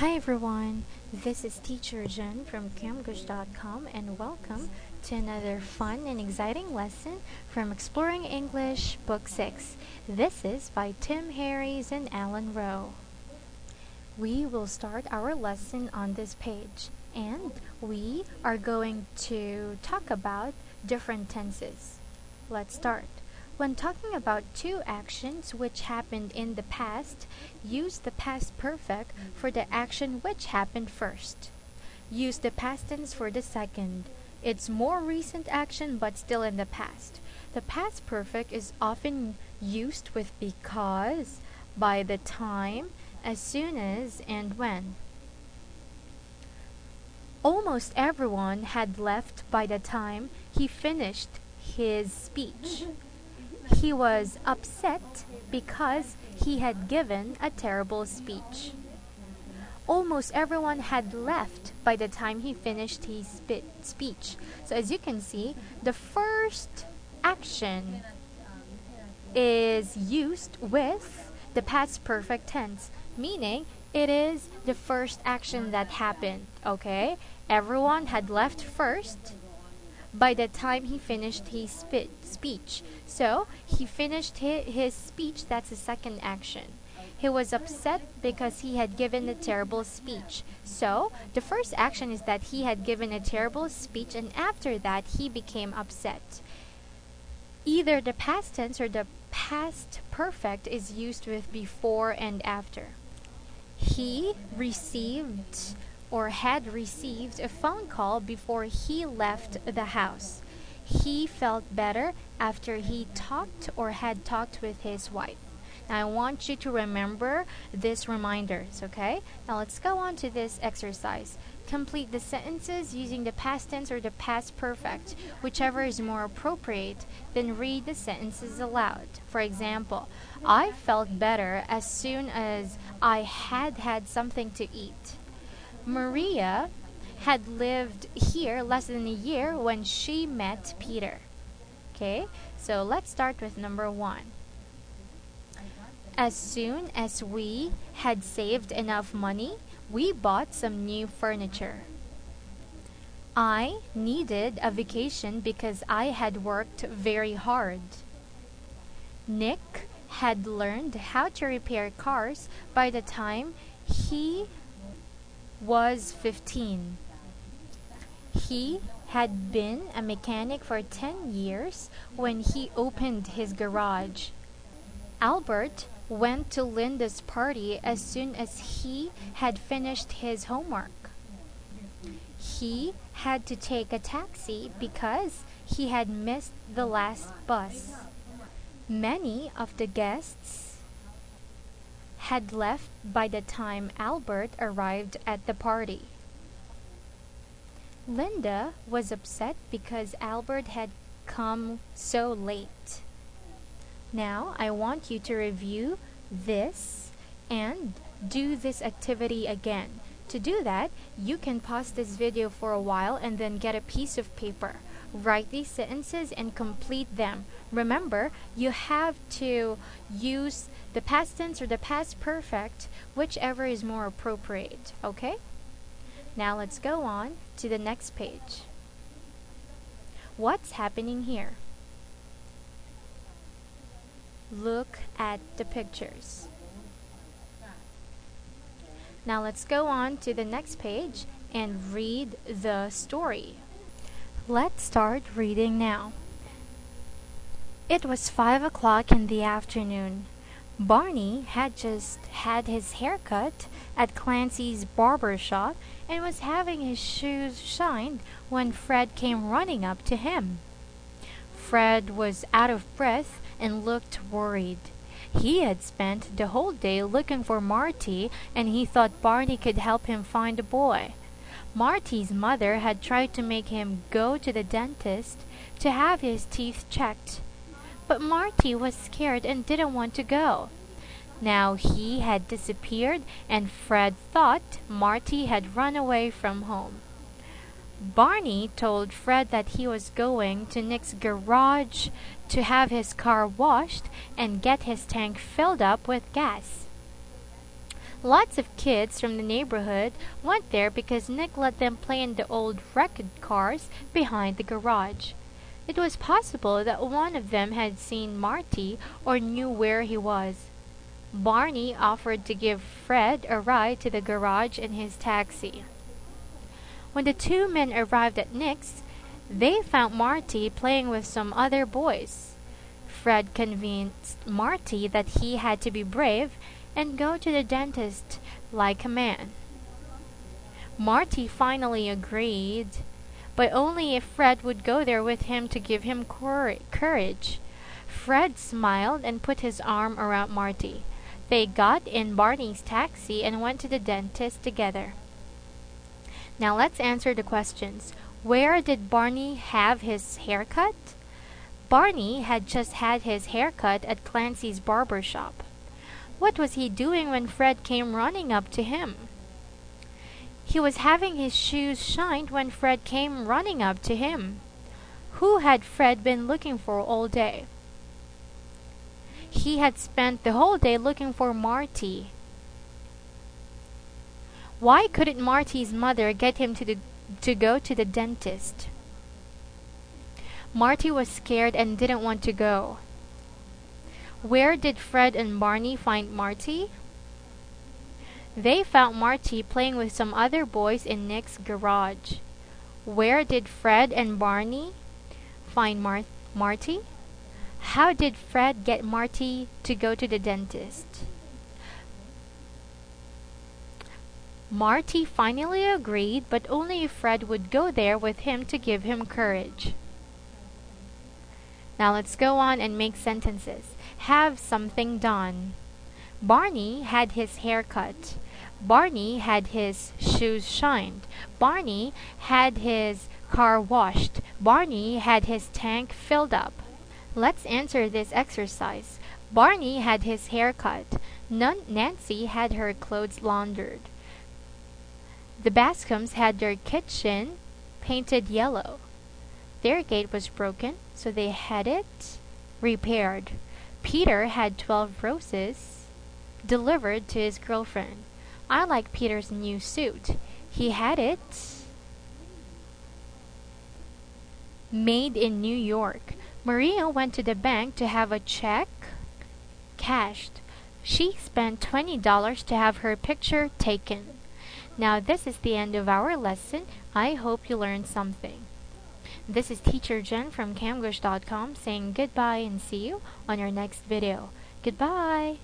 Hi everyone, this is Teacher Jen from camgush.com and welcome to another fun and exciting lesson from Exploring English Book 6. This is by Tim Harries and Alan Rowe. We will start our lesson on this page and we are going to talk about different tenses. Let's start. When talking about two actions which happened in the past, use the past perfect for the action which happened first. Use the past tense for the second. It's more recent action but still in the past. The past perfect is often used with because, by the time, as soon as, and when. Almost everyone had left by the time he finished his speech. He was upset because he had given a terrible speech. Almost everyone had left by the time he finished his speech. So as you can see, the first action is used with the past perfect tense, meaning it is the first action that happened, okay? Everyone had left first by the time he finished his speech. So, he finished his speech, that's the second action. He was upset because he had given a terrible speech. So, the first action is that he had given a terrible speech and after that he became upset. Either the past tense or the past perfect is used with before and after. He received or had received a phone call before he left the house. He felt better after he talked or had talked with his wife. Now I want you to remember these reminders, okay? Now let's go on to this exercise. Complete the sentences using the past tense or the past perfect, whichever is more appropriate. Then read the sentences aloud. For example, I felt better as soon as I had something to eat. Maria had lived here less than a year when she met Peter. Okay, so let's start with number 1. As soon as we had saved enough money, we bought some new furniture. I needed a vacation because I had worked very hard. Nick had learned how to repair cars by the time he was 15. He had been a mechanic for 10 years when he opened his garage. Albert went to Linda's party as soon as he had finished his homework. He had to take a taxi because he had missed the last bus. Many of the guests had left by the time Albert arrived at the party. Linda was upset because Albert had come so late. Now, I want you to review this and do this activity again. To do that, you can pause this video for a while and then get a piece of paper. Write these sentences and complete them. Remember, you have to use the past tense or the past perfect, whichever is more appropriate, okay? Now let's go on to the next page. What's happening here? Look at the pictures. Now let's go on to the next page and read the story. Let's start reading now. It was 5 o'clock in the afternoon. Barney had just had his hair cut at Clancy's barber shop and was having his shoes shined when Fred came running up to him. Fred was out of breath and looked worried. He had spent the whole day looking for Marty and he thought Barney could help him find the boy. Marty's mother had tried to make him go to the dentist to have his teeth checked. But Marty was scared and didn't want to go. Now he had disappeared and Fred thought Marty had run away from home. Barney told Fred that he was going to Nick's garage to have his car washed and get his tank filled up with gas. Lots of kids from the neighborhood went there because Nick let them play in the old wrecked cars behind the garage. It was possible that one of them had seen Marty or knew where he was. Barney offered to give Fred a ride to the garage in his taxi. When the two men arrived at Nick's, they found Marty playing with some other boys. Fred convinced Marty that he had to be brave and go to the dentist like a man. Marty finally agreed, but only if Fred would go there with him to give him courage. Fred smiled and put his arm around Marty. They got in Barney's taxi and went to the dentist together. Now let's answer the questions. Where did Barney have his haircut? Barney had just had his haircut at Clancy's barber shop. What was he doing when Fred came running up to him? He was having his shoes shined when Fred came running up to him. Who had Fred been looking for all day? He had spent the whole day looking for Marty. Why couldn't Marty's mother get him to go to the dentist? Marty was scared and didn't want to go. Where did Fred and Barney find Marty? They found Marty playing with some other boys in Nick's garage. Where did Fred and Barney find Marty? How did Fred get Marty to go to the dentist? Marty finally agreed, but only if Fred would go there with him to give him courage. Now let's go on and make sentences. Have something done. Barney had his hair cut. Barney had his shoes shined. Barney had his car washed. Barney had his tank filled up. Let's answer this exercise. Barney had his hair cut. Nancy had her clothes laundered. The Bascoms had their kitchen painted yellow. Their gate was broken, so they had it repaired. Peter had 12 roses delivered to his girlfriend. I like Peter's new suit. He had it made in New York. Maria went to the bank to have a check cashed. She spent $20 to have her picture taken. Now this is the end of our lesson. I hope you learned something. This is Teacher Jen from Camgush.com saying goodbye and see you on our next video. Goodbye!